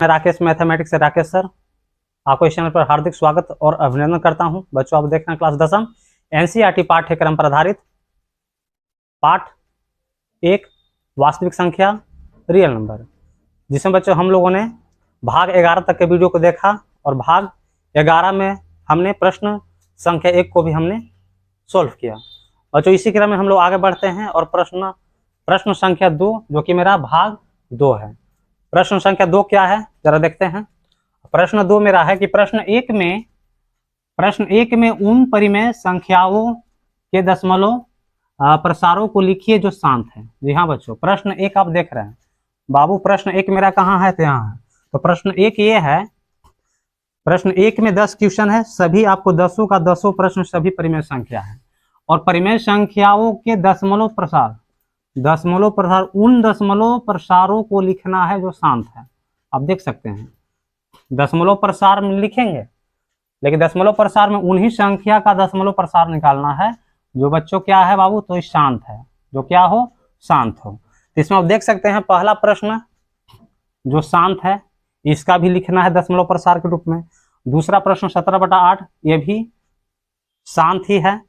मैं राकेश मैथमेटिक्स से राकेश सर, आपको इस चैनल पर हार्दिक स्वागत और अभिनंदन करता हूं। बच्चों, आप देख रहे हैं क्लास 10वीं एनसीईआरटी पाठ्यक्रम पर आधारित पाठ 1 वास्तविक संख्या रियल नंबर, जिसमें बच्चों हम लोगों ने भाग 11 तक के वीडियो को देखा और भाग 11 में हमने प्रश्न संख्या 1 को भी हमने सोल्व किया। बच्चों, इसी क्रम में हम लोग आगे बढ़ते हैं और प्रश्न संख्या 2 जो कि मेरा भाग 2 है। प्रश्न संख्या 2 क्या है जरा देखते हैं। प्रश्न 2 मेरा है कि प्रश्न 1 में उन परिमेय संख्याओं के दशमलव प्रसारों को लिखिए जो शांत है। जी हाँ बच्चों, प्रश्न 1 आप देख रहे हैं। बाबू प्रश्न 1 मेरा कहाँ है? तो यहाँ है। तो प्रश्न 1 ये है, प्रश्न 1 में 10 क्वेश्चन है, सभी आपको 10 का 10 प्रश्न सभी परिमेय संख्या है और परिमेय संख्याओं के दशमलव प्रसार उन दशमलव प्रसारों को लिखना है जो शांत है। आप देख सकते हैं दशमलव प्रसार में लिखेंगे, लेकिन दशमलव प्रसार में उन्हीं संख्या का दशमलव प्रसार निकालना है जो बच्चों क्या है बाबू? तो शांत है, जो क्या हो? शांत हो। तो इसमें आप देख सकते हैं पहला प्रश्न जो शांत है इसका भी लिखना है दशमलव प्रसार के रूप में। दूसरा प्रश्न 17/8 ये भी शांत ही है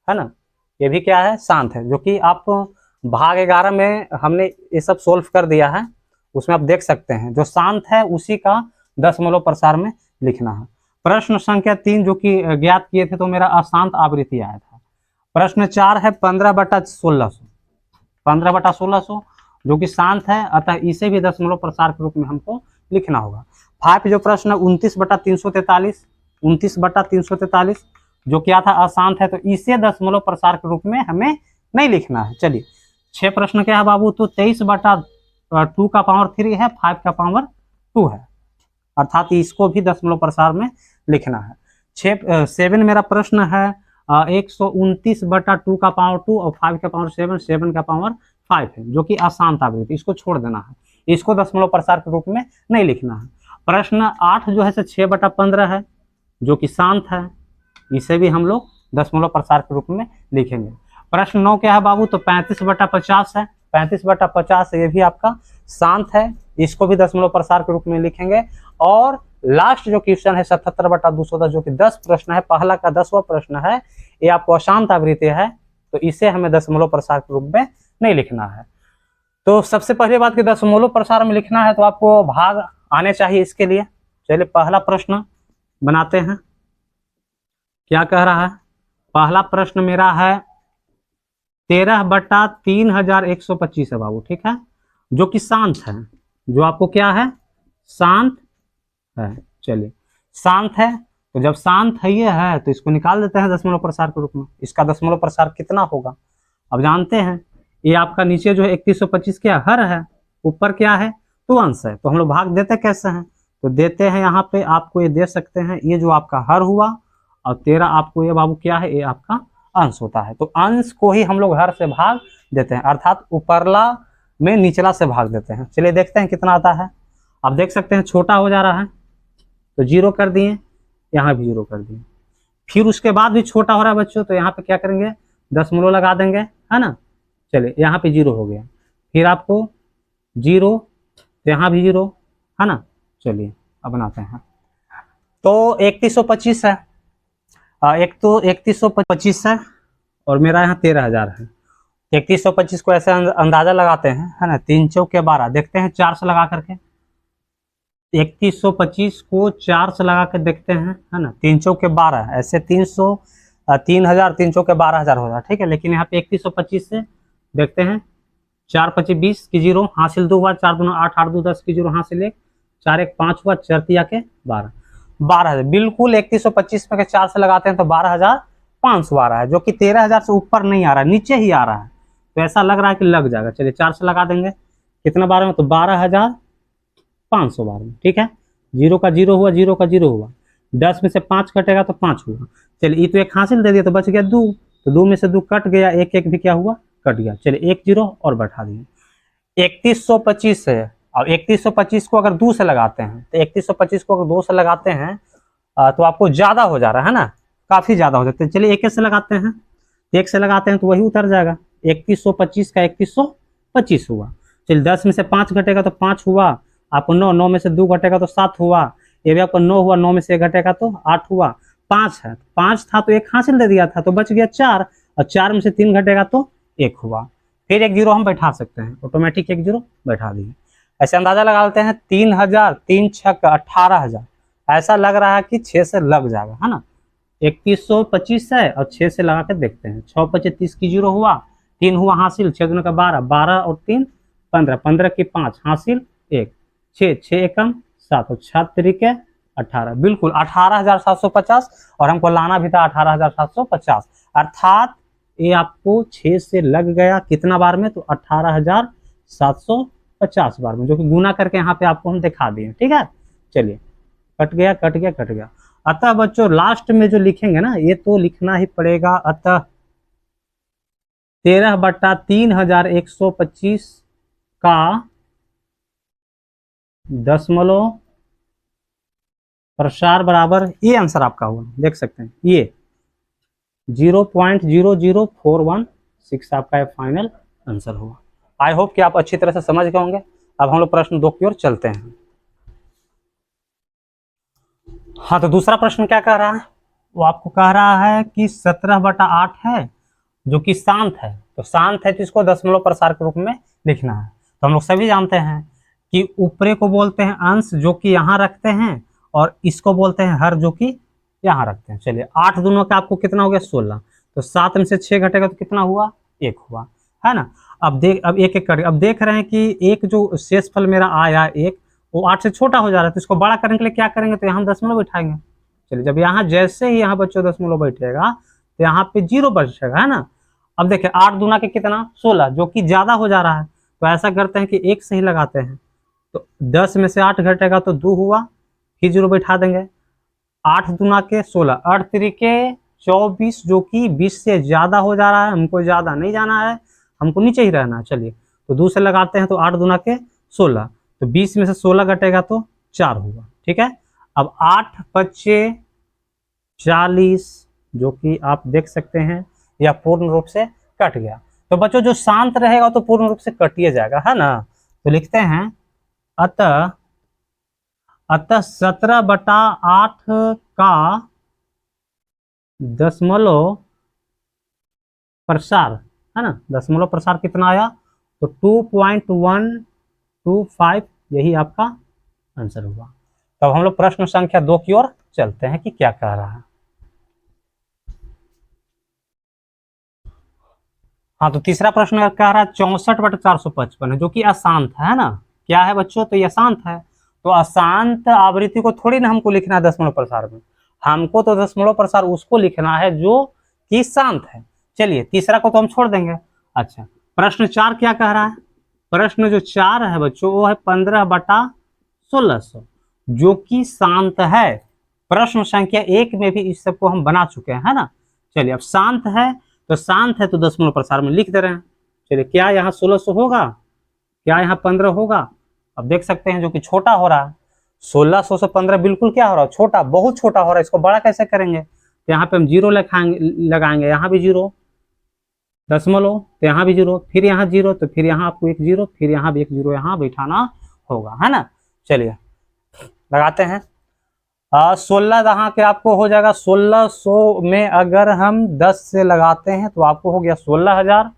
ना? ये भी क्या है? शांत है, जो कि आप भाग 11 में हमने ये सब सोल्व कर दिया है। उसमें आप देख सकते हैं जो शांत है उसी का दशमलव प्रसार में लिखना है। प्रश्न संख्या 3 जो कि ज्ञात किए थे तो मेरा अशांत आवृत्ति आया था। प्रश्न 4 है 15/1600 जो कि शांत है, अतः इसे भी दशमलव प्रसार के रूप में हमको लिखना होगा। 5 जो प्रश्न 29/343 जो क्या था? अशांत है, तो इसे दशमलव प्रसार के रूप में हमें नहीं लिखना है। चलिए 6 प्रश्न क्या है बाबू? तो 23/2 का पावर 3 है, 5 का पावर 2 है, अर्थात इसको भी दशमलव प्रसार में लिखना है। 7 मेरा प्रश्न है 129/2 का पावर 2 और 5 का पावर 7 का पावर 5 है, जो कि अशांत आवृत्ति, इसको छोड़ देना है, इसको दशमलव प्रसार के रूप में नहीं लिखना है। प्रश्न 8 जो है 6/15 है जो कि शांत है, इसे भी हम लोग दशमलव प्रसार के रूप में लिखेंगे। प्रश्न 9 क्या है बाबू? तो 35/50 है, 35/50 ये भी आपका शांत है, इसको भी दशमलव प्रसार के रूप में लिखेंगे। और लास्ट जो क्वेश्चन है 77/210 जो कि 10 प्रश्न है, पहला का 10वां प्रश्न है, ये आपको अशांत आवृत्ति है, तो इसे हमें दशमलव प्रसार के रूप में नहीं लिखना है। तो सबसे पहले बात की दशमलव प्रसार में लिखना है तो आपको भाग आने चाहिए इसके लिए। चलिए पहला प्रश्न बनाते हैं। क्या कह रहा है? पहला प्रश्न मेरा है 13/3125 है बाबू, ठीक है, जो कि शांत है, जो आपको क्या है? शांत है। चलिए शांत है, तो जब शांत है ये है तो इसको निकाल देते हैं दशमलव प्रसार के रूप में। इसका दशमलव प्रसार कितना होगा? अब जानते हैं ये आपका नीचे जो है 3125 क्या हर है, ऊपर क्या है? तो अंश है। तो हम लोग भाग देते कैसे हैं? तो देते हैं यहाँ पे, आपको ये दे सकते हैं, ये जो आपका हर हुआ और 13 आपको ये बाबू क्या है? ये आपका अंश होता है। तो अंश को ही हम लोग हर से भाग देते हैं, अर्थात ऊपरला में निचला से भाग देते हैं। चलिए देखते हैं कितना आता है। आप देख सकते हैं छोटा हो जा रहा है तो 0 कर दिए, यहाँ भी 0 कर दिए, फिर उसके बाद भी छोटा हो रहा है बच्चों, तो यहाँ पे क्या करेंगे? दशमलव लगा देंगे, है ना। चलिए यहाँ पे 0 हो गया, फिर आपको 0, तो यहाँ भी 0, है ना। चलिए अब बनाते हैं। तो 3125 है, एक तो 3125 है और मेरा यहाँ 13,000 है। 3125 को ऐसे अंदाजा लगाते हैं, है ना, 3 चौके 12, देखते हैं 4 से लगा करके। 3125 को 4 से लगा कर देखते हैं, है ना, 3 चौके 12, ऐसे 3,000 3 चौके 12,000 हो रहा है, ठीक है। लेकिन यहाँ पे 3125 से देखते हैं, 4 25 20 की 0 हासिल 2 हुआ, 4 2 8 8 2 10 की 0 हासिल 1, 4 1 5 हुआ, 4 3 के 12,000 बिल्कुल 3125 में 4 से लगाते हैं तो 12,500 आ रहा है, जो कि 13,000 से ऊपर नहीं आ रहा है, नीचे ही आ रहा है। तो ऐसा लग रहा है कि लग जाएगा। चलिए 4 से लगा देंगे, कितना बार में? तो 12,500 बार में, ठीक है। 0 का 0 हुआ, 0 का 0 हुआ, 10 में से 5 कटेगा तो 5 हुआ। चलिए ये तो 1 हासिल दे दिया तो बच गया 2, तो 2 में से 2 कट गया, 1 1 भी क्या हुआ? कट गया। चलिए 1 0 और बैठा दिए। 3125 है, अब 3125 को अगर 2 से लगाते हैं तो 3125 को अगर 2 से लगाते हैं तो आपको ज्यादा हो जा रहा है ना, काफी ज्यादा हो जाता है। चलिए 1 से लगाते हैं, 1 से लगाते हैं तो वही उतर जाएगा। 3125 का 3125 हुआ। चलिए 10 में से 5 घटेगा तो 5 हुआ, आपको 9, 9 में से 2 घटेगा तो 7 हुआ। ये भी आपको 9 हुआ, 9 में से 1 घटेगा तो 8 हुआ। 5 है, 5 था तो 1 हासिल दे दिया था तो बच गया 4, और 4 में से 3 घटेगा तो 1 हुआ। फिर 1 जीरो हम बैठा सकते हैं, ऑटोमेटिक 1 जीरो बैठा दिए। ऐसे अंदाजा लगा लेते हैं 3000, 3 छक्का 18000। ऐसा लग रहा है कि 6 से लग जाएगा, है ना। 3125 है और 6 से लगा के देखते हैं। 6 5 30 की 0 हुआ, 3 हुआ हासिल, 6 दूना का 12, 12 और 3 15, 15 की 5 हासिल 1, 6 6 एकम 7 और 6 तरीके 18, बिल्कुल 18750। और हमको लाना भी था 18750, अर्थात ये आपको 6 से लग गया कितना बार में, तो 18750 बार में, जो कि गुना करके यहाँ पे आपको हम दिखा दिए। ठीक है, चलिए कट गया कट गया कट गया। अतः बच्चों लास्ट में जो लिखेंगे ना, ये तो लिखना ही पड़ेगा। अतः 13/3125 का दशमलव प्रसार बराबर, ये आंसर आपका हुआ, देख सकते हैं ये 0.00416 आपका फाइनल आंसर हुआ। आई होप कि आप अच्छी तरह से समझ गए होंगे। अब हम लोग प्रश्न 2 की ओर चलते हैं। हाँ, तो दूसरा प्रश्न क्या कह रहा है, वो आपको कह रहा है कि 17/8 है जो कि शांत है। तो शांत है तो इसको दशमलव प्रसार के रूप में लिखना है। तो हम लोग सभी जानते हैं कि ऊपरे को बोलते हैं अंश, जो कि यहाँ रखते हैं, और इसको बोलते हैं हर, जो कि यहाँ रखते हैं। चलिए 8 दोनों का आपको कितना हो गया, 16। तो 7 में से 6 घटेगा तो कितना हुआ, 1 हुआ, है ना। अब एक एक करके अब देख रहे हैं कि एक जो शेषफल मेरा आया 1, वो 8 से छोटा हो जा रहा है। तो इसको बड़ा करने के लिए क्या करेंगे, तो यहाँ दशमलव बैठाएंगे। चलिए जब यहाँ जैसे ही यहाँ बच्चों दशमलव बैठेगा तो यहाँ पे 0 बचेगा, है ना। अब देखिए 8 दूना के कितना, 16, जो कि ज्यादा हो जा रहा है। तो ऐसा करते हैं कि 1 से ही लगाते हैं। तो 10 में से 8 घटेगा तो 2 हुआ, फिर 0 बैठा देंगे। 8 दूना के 16, 8 तरीके 24, जो कि 20 से ज्यादा हो जा रहा है। हमको ज्यादा नहीं जाना है, हमको नीचे ही रहना है। चलिए तो 2 से लगाते हैं, तो 8 दूना के 16, तो 20 में से 16 घटेगा तो 4 हुआ। ठीक है, अब 8 5 40, जो कि आप देख सकते हैं या पूर्ण रूप से कट गया। तो बच्चों जो शांत रहेगा तो पूर्ण रूप से कटिए जाएगा, है ना। तो लिखते हैं अतः 17/8 का दशमलव प्रसार, है ना। दशमलव प्रसार कितना आया, तो 2.125, यही आपका आंसर हुआ। तब हम लोग प्रश्न संख्या 2 की ओर चलते हैं कि क्या कह रहा है। हाँ, तो तीसरा प्रश्न कह रहा है 64/455 है, जो कि अशांत है ना। क्या है बच्चों, तो ये अशांत है। तो अशांत आवृत्ति को थोड़ी ना हमको लिखना है दशमलव प्रसार में, हमको तो दशमलव प्रसार उसको लिखना है जो कि शांत है। चलिए तीसरा को तो हम छोड़ देंगे। अच्छा, प्रश्न 4 क्या कह रहा है, प्रश्न जो 4 है बच्चों वो है 15/1600, जो कि शांत है। प्रश्न संख्या 1 में भी इस सबको हम बना चुके हैं, है ना। चलिए अब शांत है, तो शांत है तो दशमलव प्रसार में लिख दे रहे हैं। चलिए क्या यहाँ 1600 होगा, क्या यहाँ 15 होगा। अब देख सकते हैं जो कि छोटा हो रहा है, 1600 से 15 बिल्कुल क्या हो रहा है, छोटा, बहुत छोटा हो रहा है। इसको बड़ा कैसे करेंगे, तो यहाँ पे हम 0 लगाएंगे, यहाँ भी 0 दशमलव, तो यहाँ भी 0, फिर यहाँ 0, तो फिर यहाँ आपको 1 0, फिर यहाँ भी 1 0 यहाँ बैठाना होगा, है ना। चलिए लगाते हैं। 16 यहाँ के आपको हो जाएगा 1600 में अगर हम 10 से लगाते हैं तो आपको हो गया 16000,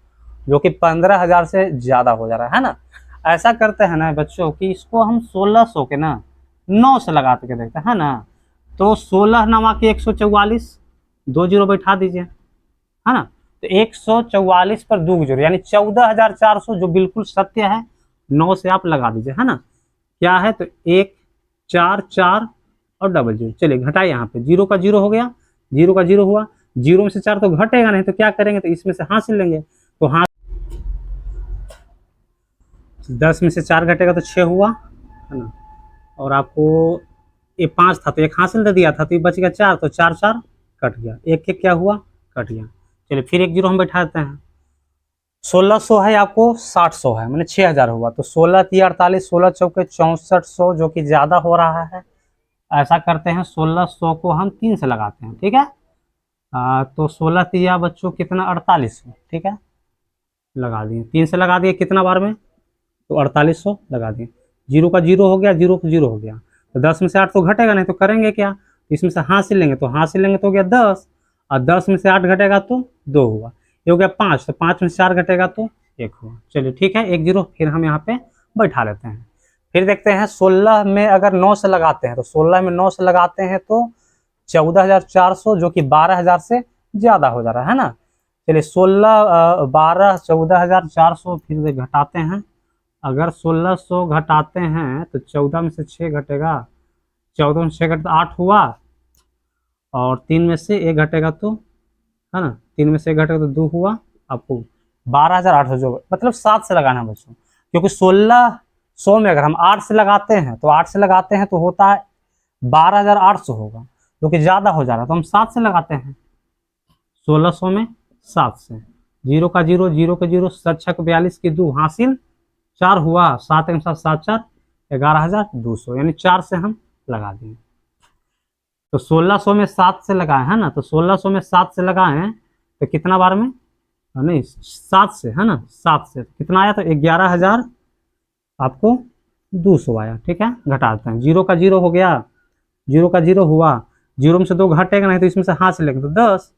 जो कि 15000 से ज्यादा हो जा रहा है ना। ऐसा करते हैं ना बच्चों कि इसको हम 1600 के ना 9 से लगा के देखते हैं ना। तो 16 नवा के 144, 2 जीरो बैठा दीजिए, है ना। तो 144 पर 2 जीरो यानी 14400, जो बिल्कुल सत्य है। 9 से आप लगा दीजिए, है ना। क्या है, तो 1 4 4 और डबल 0। चलिए घटाए, यहाँ पे 0 का 0 हो गया, 0 का 0 हुआ, 0 में से 4 तो घटेगा नहीं, तो क्या करेंगे, तो इसमें से हासिल लेंगे। तो हाँ 10 में से 4 घटेगा तो 6 हुआ, है ना। और आपको ये 5 था तो 1 हासिल दे दिया था, तो ये बच गया 4, तो 4 4 कट गया, 1 1 क्या हुआ, कट गया। चलिए फिर 1 0 हम बैठा देते हैं। 1600 है आपको 600 है, मैंने 6000 हुआ, तो 16 3 48, 16 चौके 6400, जो कि ज्यादा हो रहा है। ऐसा करते हैं 1600 को हम 3 से लगाते हैं, ठीक है। तो 16 3 बच्चों कितना, 4800, ठीक है। लगा दिए, 3 से लगा दिए, कितना बार में, तो 4800 लगा दिए। जीरो का जीरो हो गया, जीरो का जीरो हो गया, तो 10 में से 8 तो घटेगा नहीं, तो करेंगे क्या, इसमें से हासिल लेंगे, तो हासिल लेंगे तो हो गया 10, और 10 में से 8 घटेगा तो 2 हुआ, ये हो गया 5, तो 5 में से 4 घटेगा तो 1 हुआ। चलिए ठीक है, 1 0 फिर हम यहाँ पे बैठा लेते हैं। फिर देखते हैं 16 में अगर 9 से लगाते हैं, तो 16 में 9 से लगाते हैं तो 14,400, जो कि 12,000 से ज़्यादा हो जा रहा है ना। चलिए 16 12 14,400 फिर से घटाते हैं। अगर 1600 घटाते हैं तो 14 में से 6 घटेगा, 14 में से 6 घटे 8 हुआ, और 3 में से 1 घटेगा तो, है ना, 3 में से 1 घटेगा तो 2 हुआ। आपको 12,800 जो मतलब 7 से लगाना है बच्चों, क्योंकि 1600 में अगर हम 8 से लगाते हैं तो 8 से लगाते हैं तो होता है 12,800 होगा, जो कि ज़्यादा हो जा रहा है, तो हम 7 से लगाते हैं। 1600 में 7 से, जीरो का जीरो, जीरो का जीरो, 7 6 42 की 2 हासिल 4 हुआ, 7 1 7 7 4 11,200, यानी 4 से हम लगा दिए। तो 1600 में 7 से लगाए है ना, तो 1600 में 7 से लगाए तो कितना बार में, नहीं 7 से, है ना, 7 से कितना आया, तो 11,000 आपको 200 आया। ठीक है, घटाते हैं, जीरो का जीरो हो गया, जीरो का जीरो हुआ, जीरो में से 2 घटेगा नहीं, तो इसमें से हाथ से लेंगे तो 10,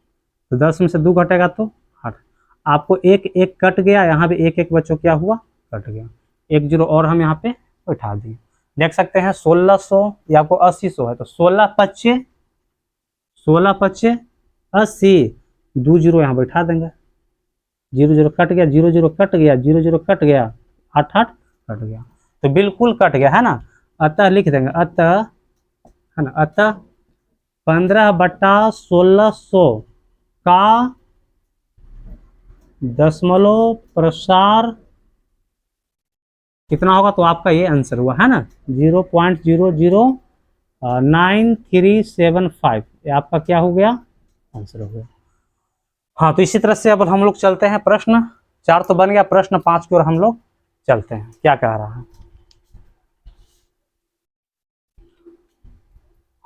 तो 10 में से 2 घटेगा तो 8, आपको 1 1 कट गया, यहाँ भी 1 1 बच्चों क्या हुआ, कट गया, 1 0 और हम यहाँ पे बैठा दिए। देख सकते हैं 1600 या आपको 80 है, तो 16 25 80, 2 0 यहाँ बैठा देंगे, 0 0 कट गया, 0 0 कट गया, 0 0 कट गया, 8 8 कट गया, तो बिल्कुल कट गया, है ना। अतः लिख देंगे, अतः, है ना, अतः 15/1600 का दशमलव प्रसार कितना होगा, तो आपका ये आंसर हुआ, है ना, 0.009375, ये आपका क्या हो गया, आंसर हो गया। हाँ, तो इसी तरह से अब हम लोग चलते हैं, प्रश्न 4 तो बन गया, प्रश्न 5 की ओर हम लोग चलते हैं, क्या कह रहा है।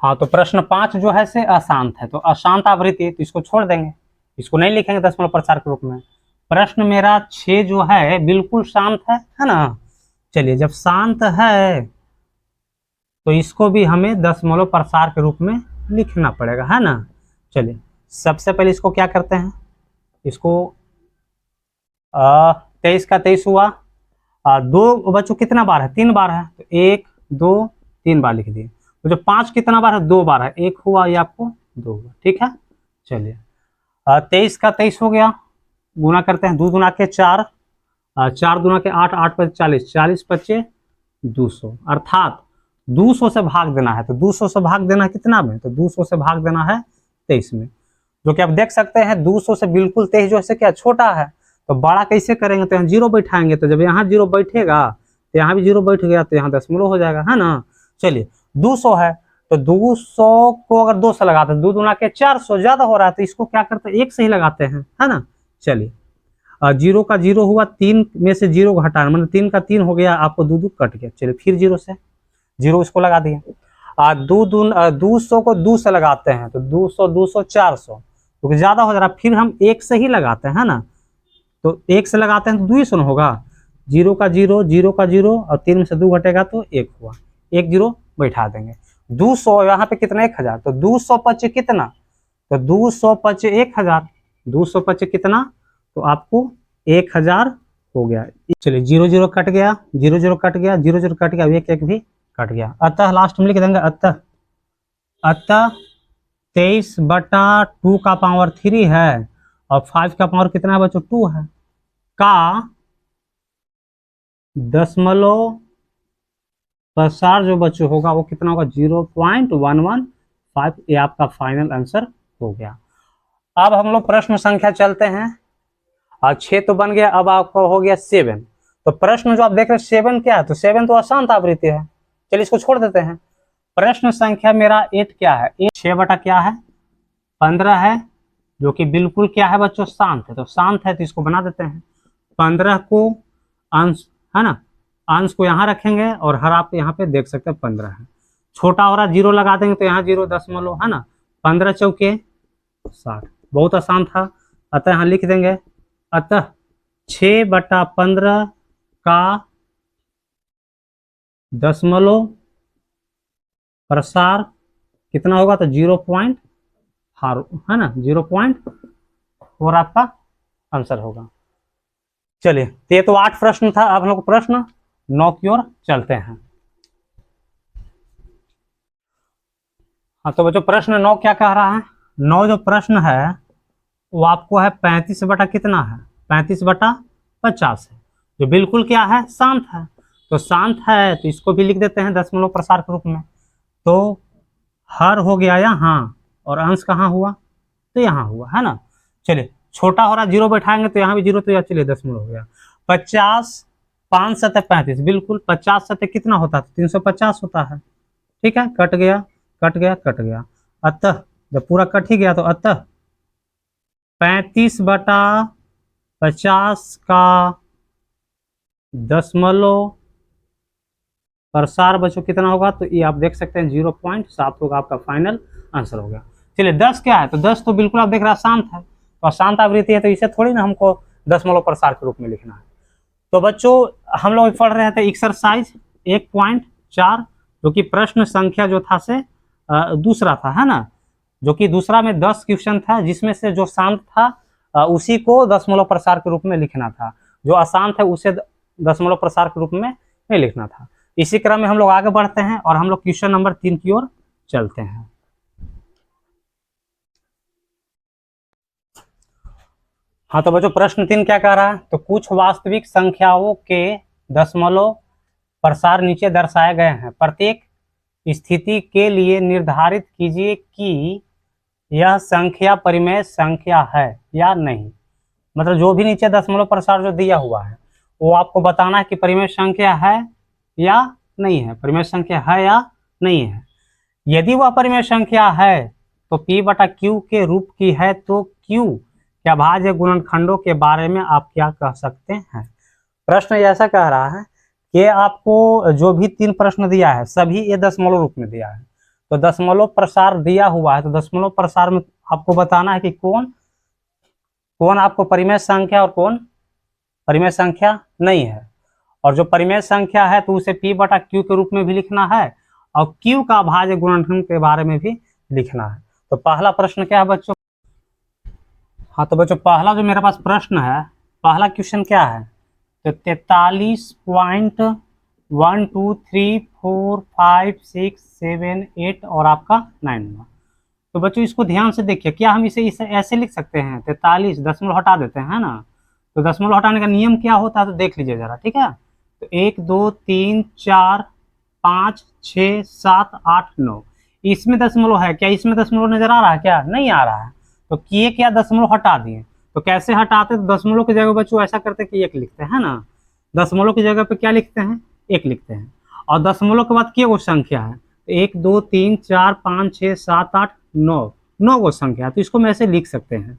हाँ, तो प्रश्न 5 जो है से अशांत है, तो अशांत आवृत्ति, तो इसको छोड़ देंगे, इसको नहीं लिखेंगे दशमलव प्रसार के रूप में। प्रश्न मेरा 6 जो है बिल्कुल शांत है ना। चलिए, जब शांत है तो इसको भी हमें दशमलव प्रसार के रूप में लिखना पड़ेगा, है ना। चलिए, सबसे पहले इसको क्या करते हैं, इसको 23 का 23 हुआ, 2 बच्चों कितना बार है, 3 बार है, तो 1 2 3 बार लिख दिए। तो जो 5 कितना बार है, 2 बार है, 1 हुआ, ये आपको 2 हुआ। ठीक है, चलिए 23 का 23 हो गया, गुना करते हैं, 2 गुना के 4, 4 गुना के 8, 8 पर 40, 40 25 200, अर्थात 200 से भाग देना है, तो 200 से भाग देना है कितना में, तो 200 से भाग देना है 23 में, जो कि आप देख सकते हैं 200 से बिल्कुल 23 जो है क्या छोटा है, तो बड़ा कैसे करेंगे, तो यहाँ 0 बैठाएंगे, तो जब यहाँ 0 बैठेगा तो यहाँ भी 0 बैठ गया, तो यहाँ दशमलव हो जाएगा, है ना। चलिए 200 है, तो 200 को अगर 2 से लगाते हैं, 2 गुना के 400, ज्यादा हो रहा है, तो इसको क्या करते हैं, 1 से ही लगाते हैं, है ना। चलिए 0 का 0 हुआ, 3 में से 0 घटाना, मतलब 3 का 3 हो गया, आपको 2 2 कट गया। चलिए फिर 0 से 0 इसको लगा दिए, 200 को 2 से लगाते हैं, तो 200 200 400, क्योंकि ज्यादा हो जा रहा, फिर हम 1 से ही लगाते हैं, है ना, तो 1 से लगाते हैं तो 2 ही होगा, 0 का 0, 0 का 0, और 3 में से 2 घटेगा तो 1 हुआ, 1 0 बैठा देंगे। 200 यहाँ पे कितना, 1000, तो 225 कितना, तो 225 1000, 225 कितना, तो आपको 1000 हो गया। चलिए 0 0 कट गया, 0 0 कट गया, 0 0 कट गया, 1 1 भी कट गया, अतः लास्ट में लिख देंगे, अतः 23/2 का पावर 3 है, और 5 का पावर कितना है बच्चों, 2 है, का दशमलव प्रसार जो बच्चों होगा वो कितना होगा, 0.115, ये आपका फाइनल आंसर हो गया। अब हम लोग प्रश्न संख्या चलते हैं, और 6 तो बन गया, अब आपका हो गया 7। तो प्रश्न जो आप देख रहे हैं 7 क्या है, तो 7 तो अशांत आवृत्ति है, चलिए इसको छोड़ देते हैं। प्रश्न संख्या मेरा 8 क्या है, 6 बटा क्या है, 15 है, जो कि बिल्कुल क्या है बच्चों, शांत है, तो शांत है तो इसको बना देते हैं। 15 को अंश, है ना, अंश को यहाँ रखेंगे, और हर आप यहाँ पे देख सकते हैं 15 है, छोटा हो रहा 0 लगा देंगे, तो यहाँ 0 दशमलव, है ना, 15 चौके 60, बहुत आसान था, अतः यहाँ लिख देंगे, अतः 6/15 का दशमलव प्रसार कितना होगा, तो 0.4 है ना, 0.4 आपका आंसर होगा। चलिए, तो ये तो 8 प्रश्न था। अब हम लोग प्रश्न 9 की ओर चलते हैं। हाँ, तो बच्चों प्रश्न 9 क्या कह रहा है? 9 जो प्रश्न है वो आपको है 35 बटा कितना है, 35/50 है, जो बिल्कुल क्या है, शांत है। तो शांत है तो इसको भी लिख देते हैं दशमलव प्रसार के रूप में। तो हर हो गया यहाँ और अंश कहाँ हुआ, तो यहाँ हुआ, है ना। चलिए, छोटा हो रहा 0 बैठाएंगे तो यहाँ भी 0, तो यहाँ चलिए दशमलव हो गया। 50, 5 सतह 35, बिल्कुल 50 सतह कितना होता है, 350 होता है। ठीक है, कट गया कट गया कट गया, अतः जब पूरा कट ही गया तो अतः 35/50 का दशमलव प्रसार बच्चों कितना होगा, तो ये आप देख सकते हैं 0.7 होगा, आपका फाइनल आंसर हो गया। चलिए 10 क्या है, तो 10 तो बिल्कुल आप देख रहे हैं शांत है, तो अशांत आवृत्ति है, तो इसे थोड़ी ना हमको दशमलव प्रसार के रूप में लिखना है। तो बच्चों हम लोग पढ़ रहे थे एक्सरसाइज 1.4, जो कि प्रश्न संख्या जो था से दूसरा था, है ना, जो कि दूसरा में 10 क्वेश्चन था, जिसमें से जो शांत था उसी को दशमलव प्रसार के रूप में लिखना था, जो अशांत है उसे दशमलव प्रसार के रूप में नहीं लिखना था। इसी क्रम में हम लोग आगे बढ़ते हैं और हम लोग क्वेश्चन नंबर 3 की ओर चलते हैं। हाँ, तो बच्चों प्रश्न 3 क्या कह रहा है, तो कुछ वास्तविक संख्याओं के दशमलव प्रसार नीचे दर्शाए गए हैं, प्रत्येक स्थिति के लिए निर्धारित कीजिए कि यह संख्या परिमेय संख्या है या नहीं। मतलब जो भी नीचे दशमलव प्रसार जो दिया हुआ है वो आपको बताना है कि परिमेय संख्या है या नहीं है, परिमेय संख्या है या नहीं है। यदि वह परिमेय संख्या है तो P/Q के रूप की है, तो Q के अभाज्य गुणनखंडों के बारे में आप क्या कह सकते हैं। प्रश्न ऐसा कह रहा है कि आपको जो भी 3 प्रश्न दिया है सभी ये दशमलव रूप में दिया है, तो दशमलव प्रसार दिया हुआ है, तो दशमलव प्रसार में आपको बताना है कि कौन कौन आपको परिमेय संख्या और कौन परिमेय संख्या नहीं है। और जो परिमेय संख्या है तो उसे P/Q के रूप में भी लिखना है और Q का अभाज्य गुणनखंड के बारे में भी लिखना है। तो पहला प्रश्न क्या है बच्चों? हाँ, तो बच्चों पहला जो मेरे पास प्रश्न है, पहला क्वेश्चन क्या है, तो 43.1 2 3 4 5 6 7 8 और आपका 9 हुआ। तो बच्चों इसको ध्यान से देखिए, क्या हम इसे ऐसे लिख सकते हैं, 43 दशमलव हटा देते हैं, है ना, तो दशमलव हटाने का नियम क्या होता है, तो देख लीजिए जरा, ठीक है। तो 1 2 3 4 5 6 7 8 9, इसमें दशमलव है क्या, इसमें दशमलव नजर आ रहा है क्या, नहीं आ रहा है। तो किए क्या, दशमलव हटा दिए। तो कैसे हटाते, तो दशमलव की जगह बच्चों ऐसा करते कि 1 लिखते हैं ना, दशमलव की जगह पे क्या लिखते हैं, 1 लिखते हैं। और दशमलव के बाद क्या वो संख्या है, 1 2 3 4 5 6 7 8 9, 9 वो संख्या है, तो इसको मैं ऐसे लिख सकते हैं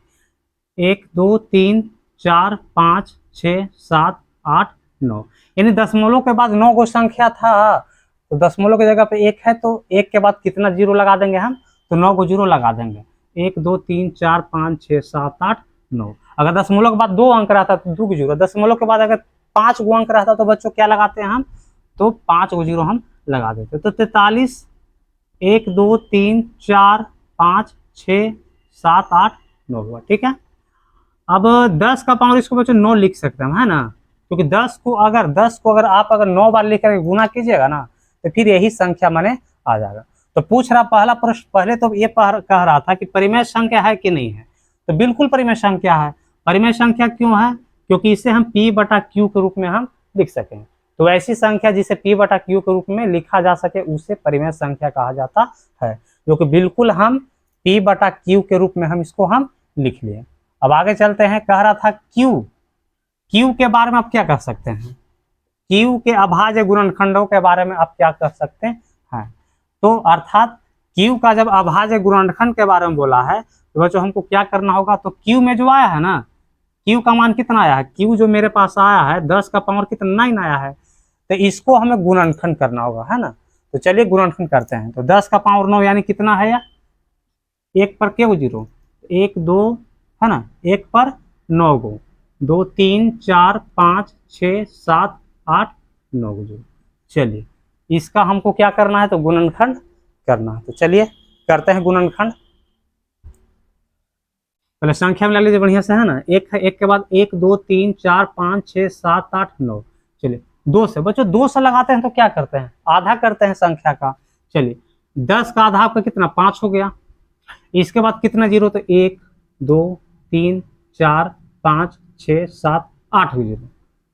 1 2 3 4 5 6 7 8 9, यानी दशमलव के बाद 9 को संख्या था, तो दशमलव की जगह पे 1 है, तो 1 के बाद कितना जीरो लगा देंगे हम, तो 9 को जीरो लगा देंगे, 1 2 3 4 5 6 7 8 9। अगर दशमलव के बाद 2 अंक रहता तो 2 जीरो, दशमलव के बाद अगर 5 गो अंक रहता तो बच्चों क्या लगाते हैं हम, तो 5 गो जीरो हम लगा देते। तो 43 1 2 3 4 5 6 7 8 9 हुआ, ठीक है। अब 10 का पावर इसको बच्चों 9 लिख सकते हैं, है ना, क्योंकि 10 को अगर आप 9 बार लिख कर गुना कीजिएगा ना, तो फिर यही संख्या माने आ जाएगा। तो पूछ रहा पहला प्रश्न, पहले तो ये कह रहा था कि परिमेय संख्या है कि नहीं है, तो बिल्कुल परिमेय संख्या है। परिमेय संख्या क्यों है, क्योंकि इसे हम P/Q के रूप में हम लिख सकें। तो ऐसी संख्या जिसे P/Q के रूप में लिखा जा सके उसे परिमेय संख्या कहा जाता है, जो कि बिल्कुल हम P/Q के रूप में हम इसको हम लिख लिए। अब आगे चलते हैं, कह रहा था Q के बारे में आप क्या कह सकते हैं, Q के अभाज्य गुणनखंडों के बारे में आप क्या कह सकते हैं। तो अर्थात Q का जब अभाज्य गुणनखंड के बारे में बोला है तो बच्चों हमको क्या करना होगा, तो Q में जो आया है ना, Q का मान कितना आया है, Q जो मेरे पास आया है 10 का पावर कितना 9 आया है, तो इसको हमें गुणनखंड करना होगा, है ना। तो चलिए गुणनखंड करते हैं। तो 10 का पावर 9 यानी कितना है यार, 1 पर क्या जीरो, 1 2 है ना, 1 पर 9 गो, 2 3 4 5 6 7 8 9 गो जीरो। चलिए इसका हमको क्या करना है, तो गुणनखंड करना है। तो चलिए करते हैं गुणनखंड। पहले संख्या में ले लीजिए बढ़िया से, है ना। एक है, एक के बाद 1 2 3 4 5 6 7 8 9। चलिए 2 से बच्चों, 2 से लगाते हैं तो क्या करते हैं, आधा करते हैं संख्या का। चलिए 10 का आधा आपका कितना, 5 हो गया। इसके बाद कितना जीरो, तो 1 2 3 4 5 6 7 8 हो जीरो।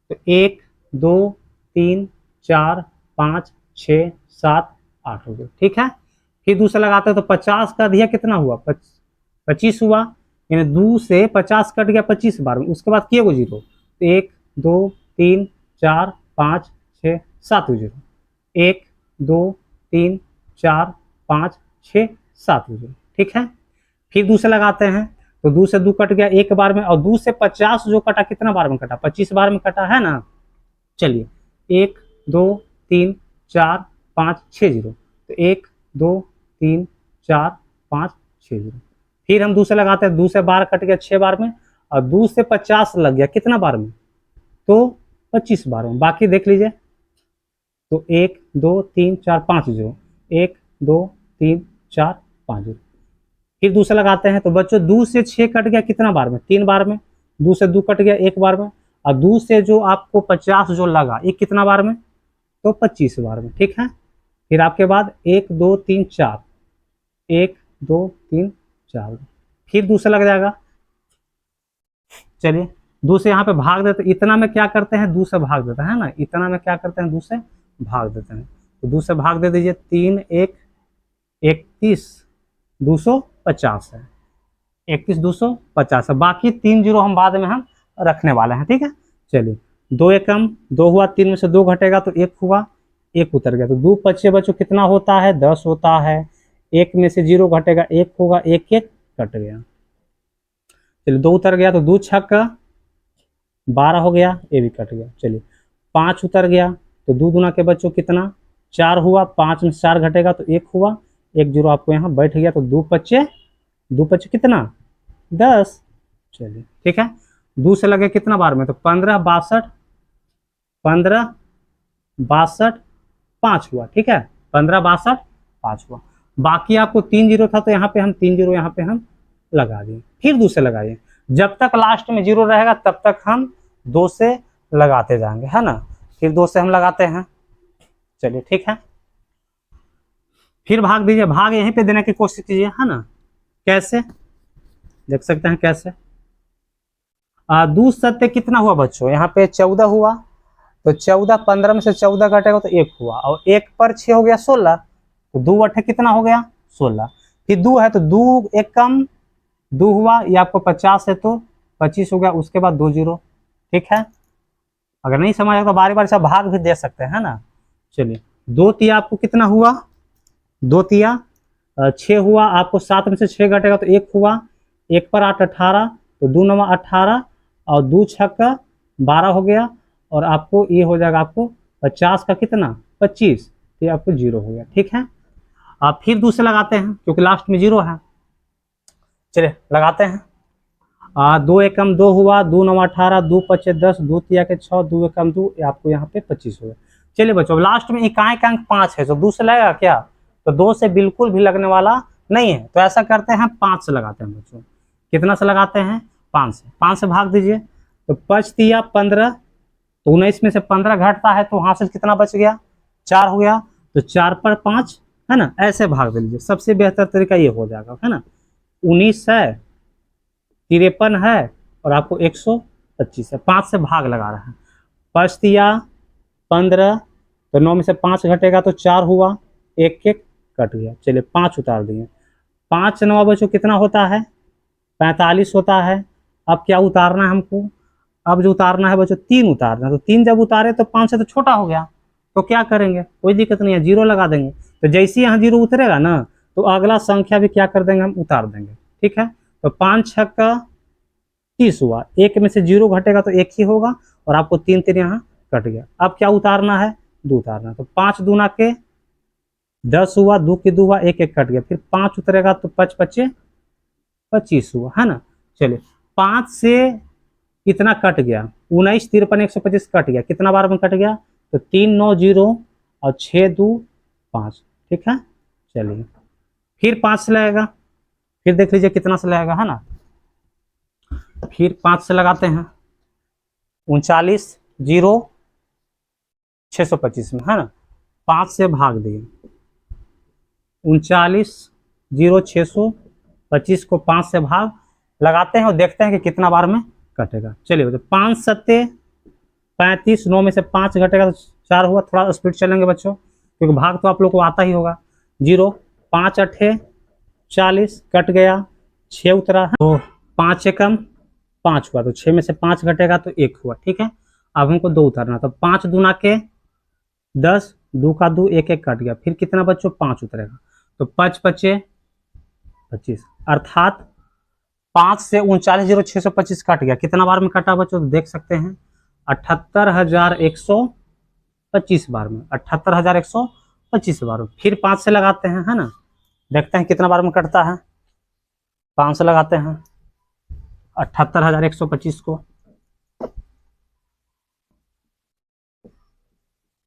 तो 1 2 3 4 5 6 7 8 हो गया, ठीक है। फिर दूसरा लगाते हैं तो 50 का दिया कितना हुआ, 25 हुआ, यानी 2 से 50 कट गया 25 बार में। उसके बाद किए गो जीरो, तो 1 2 3 4 5 6 7 हो जीरो, 1 2 3 4 5 6 7 हो जीरो, ठीक है। फिर 2 से लगाते हैं तो 2 से 2 कट गया एक बार में, और 2 से 50 जो कटा कितना बार में कटा, 25 बार में कटा, है ना। चलिए 1 2 3 4 5 6 जीरो, तो 1 2 3 4 5 6 जीरो। फिर हम 2 से लगाते हैं, 2 से 12 कट गया 6 बार में, और 2 से 50 लग गया कितना बार में, तो 25 बार में। बाकी देख लीजिए, तो 1 2 3 4 5 जीरो, 1 2 3 4 5 जीरो। फिर 2 से लगाते हैं तो बच्चों 2 से 6 कट गया कितना बार में, 3 बार में। 2 से 2 कट गया एक बार में, और 2 से जो आपको 50 जो लगा ये कितना बार में, तो 25 बार में, ठीक है। फिर आपके बाद 1 2 3 4, 1 2 3 4, फिर 2 से लग जाएगा। चलिए 2 से यहाँ पे भाग देते, इतना में क्या करते हैं, 2 से भाग देते हैं ना, इतना में क्या करते हैं, 2 से भाग देते हैं। तो 2 से भाग दे दीजिए, 3 1 31 250 है, 31 250 है। बाकी 3 जीरो हम बाद में हम रखने वाले हैं, ठीक है। चलिए 2 एकम 2 हुआ, 3 में से 2 घटेगा तो 1 हुआ, 1 उतर गया, तो 2 बचे बच्चों कितना होता है, 10 होता है। 1 में से 0 घटेगा 1 होगा, 1 1 कट गया। चलिए 2 उतर गया, तो 2 छक्का 12 हो गया, ये भी कट गया। चलिए 5 उतर गया, तो 2 दूना के बच्चों कितना, 4 हुआ, 5 में से 4 घटेगा तो 1 हुआ, 1 जीरो आपको यहाँ बैठ गया, तो 2 पच्चे कितना, 10। चलिए ठीक है। 2 से लगे कितना बार में, तो 15 62 5 हुआ, ठीक है। 15 62 5 हुआ। बाकी आपको 3 जीरो था, तो यहाँ पे हम 3 जीरो यहाँ पे हम लगा दिए। फिर 2 से लगाइए, जब तक लास्ट में 0 रहेगा तब तक हम 2 से लगाते जाएंगे, है ना। फिर 2 से हम लगाते हैं, चलिए ठीक है। फिर भाग दीजिए, भाग यहीं पे देने की कोशिश कीजिए, है ना। कैसे देख सकते हैं, कैसे 2 सत्य कितना हुआ बच्चों, यहाँ पे 14 हुआ, तो 14 15 में से 14 घटेगा तो 1 हुआ, और 1 पर 6 हो गया 16, तो 2 अठे कितना हो गया 16। फिर 2 है तो 2 एक कम 2 हुआ, ये आपको 50 है तो 25 हो गया, उसके बाद 2 जीरो, ठीक है। अगर नहीं समझ आएगा तो बारी बारी से भाग भी दे सकते हैं, है ना। चलिए 2 तिया आपको कितना हुआ, 2 तिया 6 हुआ, आपको 7 में से 6 घटेगा तो 1 हुआ, 1 पर 8 18, तो 2 9 18, और 2 छक्का 12 हो गया, और आपको ये हो जाएगा आपको 50 का कितना 25, ये आपको 0 हो गया, ठीक है। आप फिर 2 से लगाते हैं क्योंकि लास्ट में 0 है। चलिए लगाते हैं, 2 एकम 2 हुआ, 2 9 18, 2 पच्चे 10, 2 तिया के 6, 2 एकम 2, आपको यहाँ पे 25 हो गया। चलिए बच्चों लास्ट में इकाई का अंक 5 है, तो 2 से लगेगा क्या, तो 2 से बिल्कुल भी लगने वाला नहीं है, तो ऐसा करते हैं 5 से लगाते हैं बच्चों। कितना से लगाते हैं, 5 से। 5 से भाग दीजिए, तो 5 तिया 15, तो 19 में से 15 घटता है, तो वहां से कितना बच गया 4 हो गया, तो 4 पर 5, है ना, ऐसे भाग दे लीजिए, सबसे बेहतर तरीका ये हो जाएगा, है ना। 19 है, 53 है, और आपको 125 है, 5 से भाग लगा रहा है। 5 तिया 15, तो 9 में से 5 घटेगा तो 4 हुआ, 1 1 कट गया। चलिए 5 उतार दिए, 5 9 बच्चों कितना होता है 45 होता है। अब क्या उतारना है हमको, अब जो उतारना है बच्चों 3 उतारना है, तो 3 जब उतारे तो 5 से तो छोटा हो गया, तो क्या करेंगे, कोई दिक्कत नहीं है, 0 लगा देंगे। तो जैसे यहाँ 0 उतरेगा ना, तो अगला संख्या भी क्या कर देंगे, हम उतार देंगे, ठीक है। तो 5 छक्का 30 हुआ, 1 में से 0 घटेगा तो 1 ही होगा, और आपको 3 3 यहाँ कट गया। अब क्या उतारना है, 2 उतारना है, तो 5 दूना के 10 हुआ, 2 के 2 हुआ, 1 1 कट गया, फिर 5 उतरेगा तो 5 पच्चे 25 हुआ, है ना। चलिए 5 से कितना कट गया, 19 53 125 कट गया, कितना बार में कट गया, तो 3 9 0, और 6 2 5, ठीक है। चलिए फिर 5 से लगेगा, फिर देख लीजिए कितना से लगेगा, है ना। फिर 5 से लगाते हैं, 39 0 625 में, है ना। 5 से भाग दिए, 39 0 625 को 5 से भाग लगाते हैं और देखते हैं कि कितना बार में कटेगा। चलिए बच्चों, 5 सत्ते 35, 9 में से 5 घटेगा तो 4 हुआ। थोड़ा स्पीड चलेंगे बच्चों, क्योंकि भाग तो आप लोग को आता ही होगा। 0 5 8 40 कट गया, 6 उतरा है, तो 5 एकम 5 हुआ, तो 6 में से 5 घटेगा तो 1 हुआ, ठीक है। अब हमको 2 उतारना, तो 5 दूना के 10, 2 का 2, 1 1 कट गया, फिर कितना बच्चों 5 उतरेगा, तो 5 5 25, अर्थात 5 से 39 0 625 कट गया। कितना बार में कटा बच्चों, तो देख सकते हैं 78,125 बार में, 78,125 बार में। फिर 5 से लगाते हैं, है ना, देखते हैं कितना बार में कटता है। 5 से लगाते हैं 78,125 को,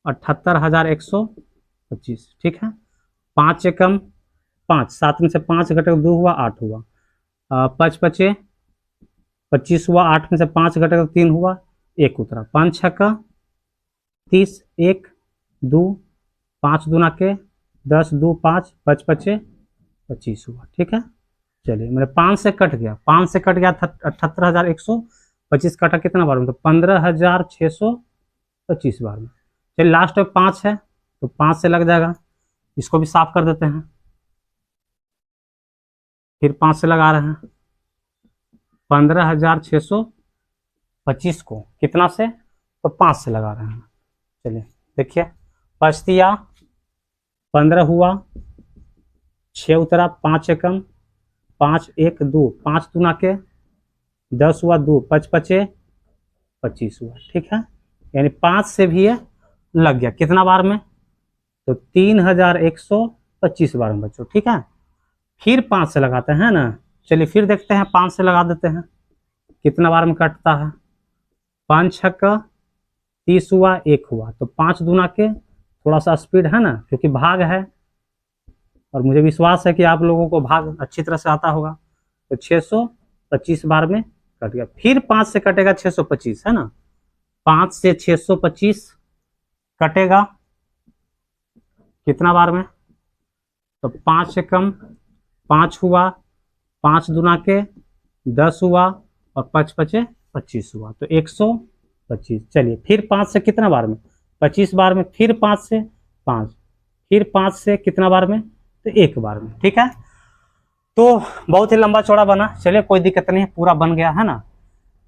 78,125, ठीक है। 5 एकम 5, 7 में से 5 घटेगा 2 हुआ, 8 हुआ। 5 5 25 हुआ, 8 में से 5 घटेगा 3 हुआ, 1 उतरा। 5 6 का 30, 1 2 5 दूना के 10, 2 5, 5 5 25 हुआ, ठीक है। चलिए मेरे 5 से कट गया, 5 से कट गया 78,125 कटा कितना बार में, तो 15,625 बार में। चलिए लास्ट में 5 है, तो 5 से लग जाएगा, इसको भी साफ कर देते हैं। फिर 5 से लगा रहे हैं, 15,625 को कितना से, तो 5 से लगा रहे हैं। चलिए देखिए, 5 दिया 15 हुआ, 6 उतरा, 5 एकम 5 1 2, 5 दूना के 10 हुआ, 2 5 5 25 हुआ, ठीक है। यानी 5 से भी ये लग गया, कितना बार में, तो 3,125 बार में बच्चों, ठीक है। फिर 5 से लगाते हैं ना, चलिए फिर देखते हैं, 5 से लगा देते हैं कितना बार में कटता है। 5 6 का 30 हुआ, 1 हुआ, तो 5 दूना के, थोड़ा सा स्पीड है ना, क्योंकि भाग है और मुझे विश्वास है कि आप लोगों को भाग अच्छी तरह से आता होगा। तो 625 बार में कट गया। फिर 5 से कटेगा 625, है ना। 5 से 625 कटेगा कितना बार में, तो 5 एकम 5 हुआ, 5 दूना के 10 हुआ और 5 5 25 हुआ, तो 125। चलिए फिर 5 से कितना बार में, 25 बार में। फिर 5 से 5, फिर 5 से कितना बार में, तो 1 बार में, ठीक है। तो बहुत ही लंबा चौड़ा बना, चलिए कोई दिक्कत नहीं है, पूरा बन गया, है ना।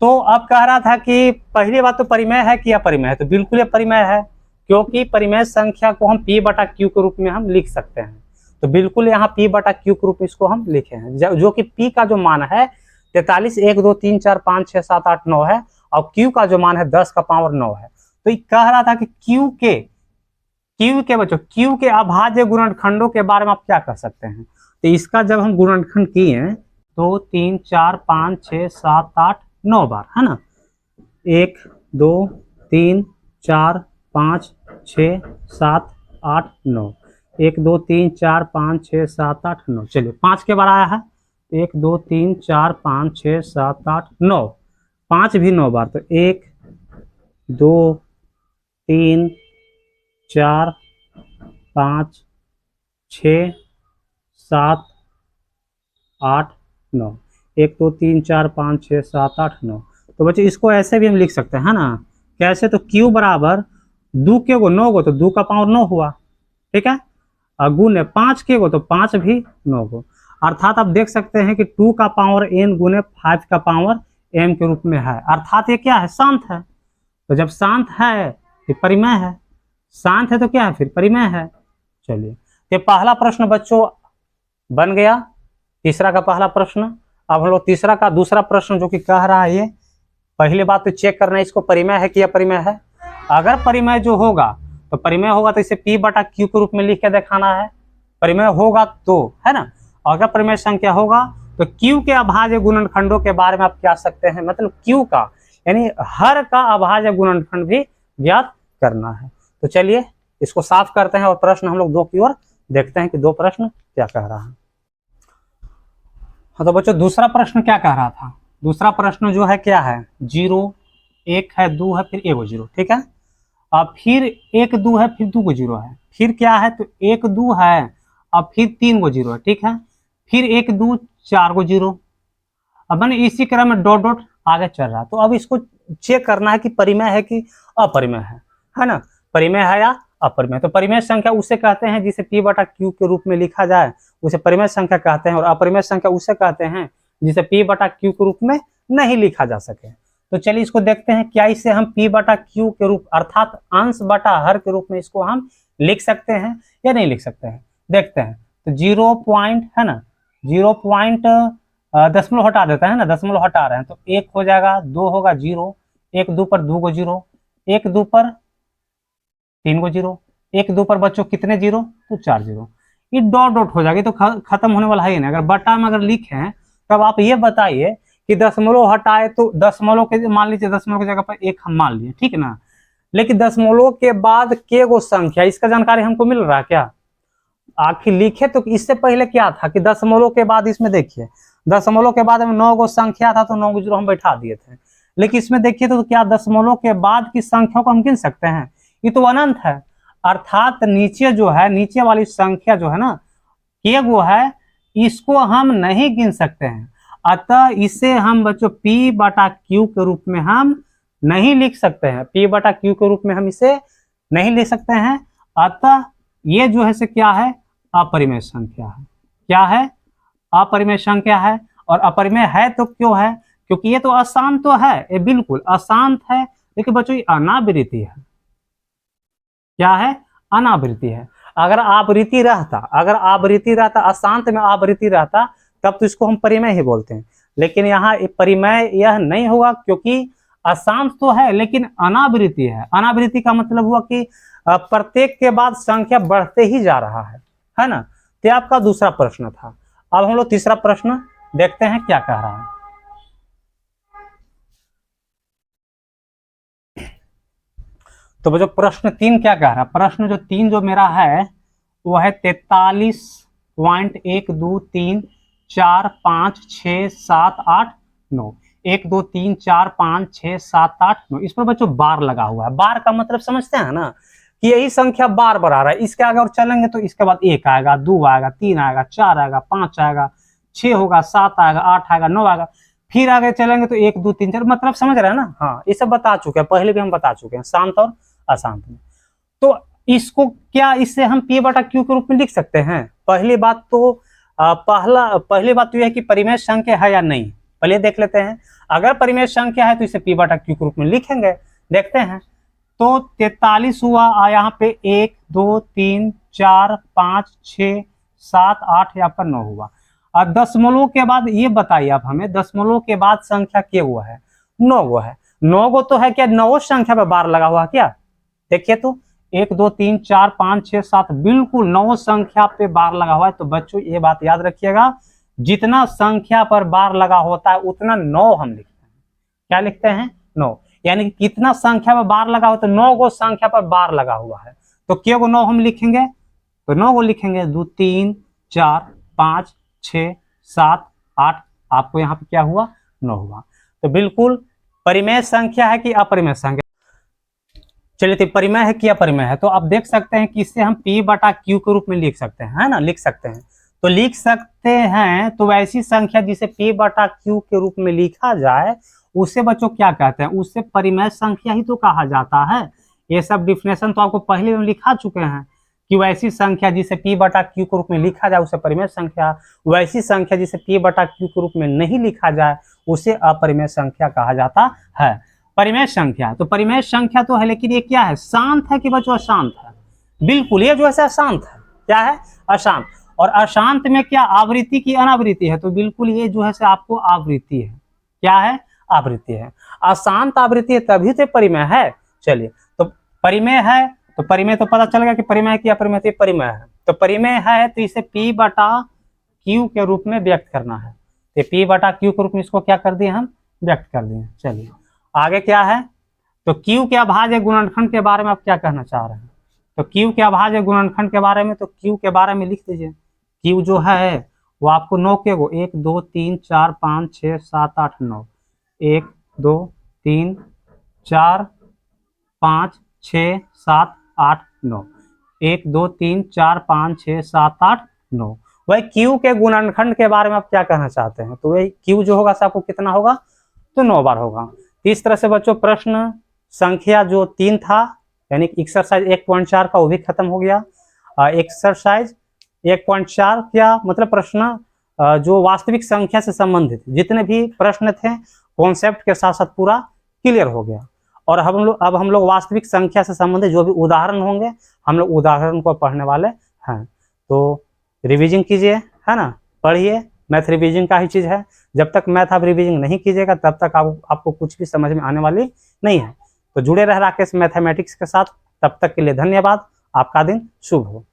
तो अब कह रहा था कि पहली बात तो परिमेय है कि अपरिमेय है, तो बिल्कुल ये परिमेय है, क्योंकि परिमेय संख्या को हम P बटा Q के रूप में हम लिख सकते हैं। तो बिल्कुल यहाँ P बटा Q के रूप में इसको हम लिखे हैं, जो कि P का जो मान है 43 1 2 3 4 5 6 7 8 9 है, और Q का जो मान है 10 का पावर 9 है। तो ये कह रहा था कि Q के बच्चों, Q के अभाज्य गुणनखंडों के बारे में आप क्या कह सकते हैं। तो इसका जब हम गुणनखंड किए 2 3 4 5 6 7 8 9 बार, है ना। 1 2 3 4 5 6 7 8 9, 1 2 3 4 5 6 7 8 9। चलिए 5 के बार आया है, 1 2 3 4 5 6 7 8 9, 5 भी 9 बार, तो 1 2 3 4 5 6 7 8 9, 1 2 3 4 5 6 7 8 9। तो बच्चे इसको ऐसे भी हम लिख सकते हैं, है ना। कैसे, तो Q बराबर 2 के गो 9 गो, तो 2 का पावर 9 हुआ, ठीक है। और गुने 5 के गो, तो 5 भी 9 गो, अर्थात आप देख सकते हैं कि 2 का पावर n गुने 5 का पावर m के रूप में है, अर्थात ये क्या है, शांत है। तो जब शांत है तो परिमेय है, शांत है तो क्या है, फिर परिमेय है। चलिए तो पहला प्रश्न बच्चों बन गया, तीसरा का पहला प्रश्न। अब हम लोग तीसरा का दूसरा प्रश्न जो कि कह रहा है, ये पहली बात तो चेक करना है इसको परिमेय है कि अपरिमेय है। अगर परिमेय जो होगा तो परिमेय होगा तो इसे P बटा Q के रूप में लिख के दिखाना है, परिमेय होगा तो, है ना। अगर परिमेय संख्या होगा तो Q के अभाज्य गुणनखंडों के बारे में आप क्या सकते हैं, मतलब Q का यानी हर का अभाज्य गुणनखंड भी ज्ञात करना है। तो चलिए इसको साफ करते हैं और प्रश्न हम लोग 2 की ओर देखते हैं कि 2 प्रश्न क्या कह रहा है। हाँ तो बच्चों दूसरा प्रश्न क्या कह रहा था, दूसरा प्रश्न जो है क्या है, 0 1 है 2 है फिर 1 0, ठीक है। अब फिर 1 2 है फिर 2 0 है, फिर क्या है तो 1 2 है अब फिर 3 0 है, ठीक है। फिर 1 2 4 0। अब मैंने इसी क्रम में डॉट डॉट आगे चल रहा है। तो अब इसको चेक करना है कि परिमेय है कि अपरिमेय है ना, परिमेय है या अपरिमेय। तो परिमेय संख्या उसे कहते हैं जिसे p बटा q के रूप में लिखा जाए, उसे परिमेय संख्या कहते हैं। और अपरिमेय संख्या उसे कहते हैं जिसे p बटा q के रूप में नहीं लिखा जा सके। तो चलिए इसको देखते हैं, क्या इसे हम p बटा q के रूप अर्थात अंश बटा हर के रूप में इसको हम लिख सकते हैं या नहीं लिख सकते हैं, देखते हैं। तो 0 पॉइंट है ना, 0 पॉइंट दशमलव हटा देता है ना, दशमलव हटा रहे हैं तो 1 हो जाएगा, 2 होगा 0, 1 2 पर 2 0, 1 2 पर 3 0, 1 2 पर बच्चों कितने 0 तो 4 0। ये डॉट डॉट हो जाएगी तो खत्म होने वाला है ही नहीं। अगर बटा में अगर लिखें तब आप ये बताइए कि दशमलव हटाए तो दशमलव के मान लीजिए, दशमलव की जगह पर 1 हम मान लिए, ठीक है ना। लेकिन दशमलव के बाद के गो संख्या, इसका जानकारी हमको मिल रहा है क्या, आखिर लिखे तो इससे पहले क्या था कि दशमलव के बाद, इसमें देखिए दशमलव के बाद में 9 गो संख्या था तो 9 0 हम बैठा दिए थे। लेकिन इसमें देखिए तो क्या दशमलव के बाद की संख्या को हम गिन सकते हैं, ये तो अनंत है। अर्थात नीचे जो है, नीचे वाली संख्या जो है ना ये वो है, इसको हम नहीं गिन सकते हैं। अतः इसे हम बच्चों p बटा q के रूप में हम नहीं लिख सकते हैं, p बटा q के रूप में हम इसे नहीं लिख सकते हैं। अतः ये जो है से क्या है, अपरिमेय संख्या है। क्या है, अपरिमेय संख्या है। और अपरिमेय है तो क्यों है, क्योंकि ये तो अशांत तो है, ये बिल्कुल अशांत है, लेकिन बच्चों ये अनावृत्ति है। क्या है, अनावृत्ति है। अगर आवृत्ति रहता, अगर आवृत्ति रहता, अशांत में आवृत्ति रहता तब तो इसको हम परिमेय ही बोलते हैं। लेकिन यहाँ परिमेय यह नहीं होगा क्योंकि अशांत तो है लेकिन अनावृत्ति है। अनावृत्ति का मतलब हुआ कि प्रत्येक के बाद संख्या बढ़ते ही जा रहा है ना। तो आपका दूसरा प्रश्न था। अब हम लोग तीसरा प्रश्न देखते हैं क्या कह रहा है। तो जो प्रश्न 3 क्या कह रहा है, प्रश्न जो 3 जो मेरा है वो है 43.123456789, 1 2 3 4 5 6 7 8 9। इस पर बच्चों बार लगा हुआ है। बार का मतलब समझते हैं ना कि यही संख्या बार बार आ रहा है। इसके आगे और चलेंगे तो इसके बाद 1 आएगा, 2 आएगा, 3 आएगा, 4 आएगा, 5 आएगा, 6 होगा, 7 आएगा, 8 आएगा, 9 आएगा, फिर आगे चलेंगे तो 1 2 3 4, मतलब समझ रहे हैं ना। हाँ ये सब बता चुके हैं, पहले भी हम बता चुके हैं शांत और अशांत में। तो इसको क्या, इससे हम p बटा q के रूप में लिख सकते हैं। पहली बात तो पहली बात तो यह है कि परिमेय संख्या है या नहीं, पहले देख लेते हैं। अगर परिमेय संख्या है तो इसे p बटा q के रूप में लिखेंगे, देखते हैं। तो 43 हुआ, यहाँ पे 1 2 3 4 5 6 7 8, यहाँ पर 9 हुआ। और दशमलव के बाद ये बताइए आप हमें, दशमलव के बाद संख्या क्या हुआ है, 9 गो है। 9 गो तो है क्या, 9 संख्या पे बार लगा हुआ क्या, देखिए तो 1 2 3 4 5 6 7, बिल्कुल 9 संख्या पे बार लगा हुआ है। तो बच्चों ये बात याद रखिएगा, जितना संख्या पर बार लगा होता है उतना 9 हम लिखते हैं। क्या लिखते हैं, 9। यानी कि कितना संख्या पर बार लगा हुआ, तो 9 गो संख्या पर बार लगा हुआ है। तो क्या गो 9 हम लिखेंगे, तो 9 गो लिखेंगे, 2 3 4 5 6 7 8, आपको यहाँ पे क्या हुआ, 9 हुआ। तो बिल्कुल परिमेय संख्या है कि अपरिमेय संख्या। चलिए तो परिमेय है कि अपरिमेय है, तो आप देख सकते हैं कि इससे हम p बटा q के रूप में लिख सकते हैं, है ना, लिख सकते हैं। तो लिख सकते हैं, तो वैसी संख्या जिसे p बटा q के रूप में लिखा जाए उसे बच्चों क्या कहते हैं, उससे परिमेय संख्या ही तो कहा जाता है। ये सब डिफिनेशन तो आपको पहले हम लिखा चुके हैं कि वैसी संख्या जिसे p बटा q के रूप में लिखा जाए उसे परिमेय संख्या, वैसी संख्या जिसे p बटा q के रूप में नहीं लिखा जाए उसे अपरिमेय संख्या कहा जाता है। परिमेय संख्या, तो परिमेय संख्या तो है, लेकिन ये क्या है, शांत है कि बच्चों अशांत है, बिल्कुल ये जो है अशांत है। क्या है, अशांत। और अशांत में क्या आवृत्ति की अनावृत्ति है, तो बिल्कुल ये जो है आपको आवृत्ति है। क्या है, आवृत्ति है। अशांत आवृत्ति है तभी तो परिमेय है। चलिए तो परिमेय है, तो परिमेय तो पता चल गया कि परिमेय की अपरिमेय, तो परिमेय है। तो परिमेय है तो इसे p बटा q के रूप में व्यक्त करना है। तो p बटा q के रूप में इसको क्या कर दिए, हम व्यक्त कर दिए। चलिए आगे क्या है, तो q के अभाज्य गुणनखंड के बारे में आप क्या कहना चाह रहे हैं। तो क्यू के अभाज्य गुणनखंड के बारे में, तो क्यू के बारे में लिख दीजिए। क्यू जो है वो आपको 9 के गो, 1 2 3 4 5 6 7 8 9, 1 2 3 4 5 6 7 8 9, 1 2 3 4 5 6 7 8 9। वही क्यू के गुणनखंड के बारे में आप क्या कहना चाहते हैं, तो वही क्यू जो होगा आपको कितना होगा, तो 9 बार होगा। इस तरह से बच्चों प्रश्न संख्या जो 3 था, यानी एक्सरसाइज 1.4 का वो भी खत्म हो गया। एक्सरसाइज 1.4 क्या मतलब, प्रश्न जो वास्तविक संख्या से संबंधित जितने भी प्रश्न थे कॉन्सेप्ट के साथ साथ पूरा क्लियर हो गया। और अब हम लोग वास्तविक संख्या से संबंधित जो भी उदाहरण होंगे हम लोग उदाहरण को पढ़ने वाले हैं। तो रिवीजन कीजिए, है ना, पढ़िए। मैथ रिवीजन का ही चीज़ है। जब तक मैथ आप रिवीजन नहीं कीजिएगा तब तक आपको कुछ भी समझ में आने वाली नहीं है। तो जुड़े रहे राकेश मैथमेटिक्स के साथ। तब तक के लिए धन्यवाद। आपका दिन शुभ हो।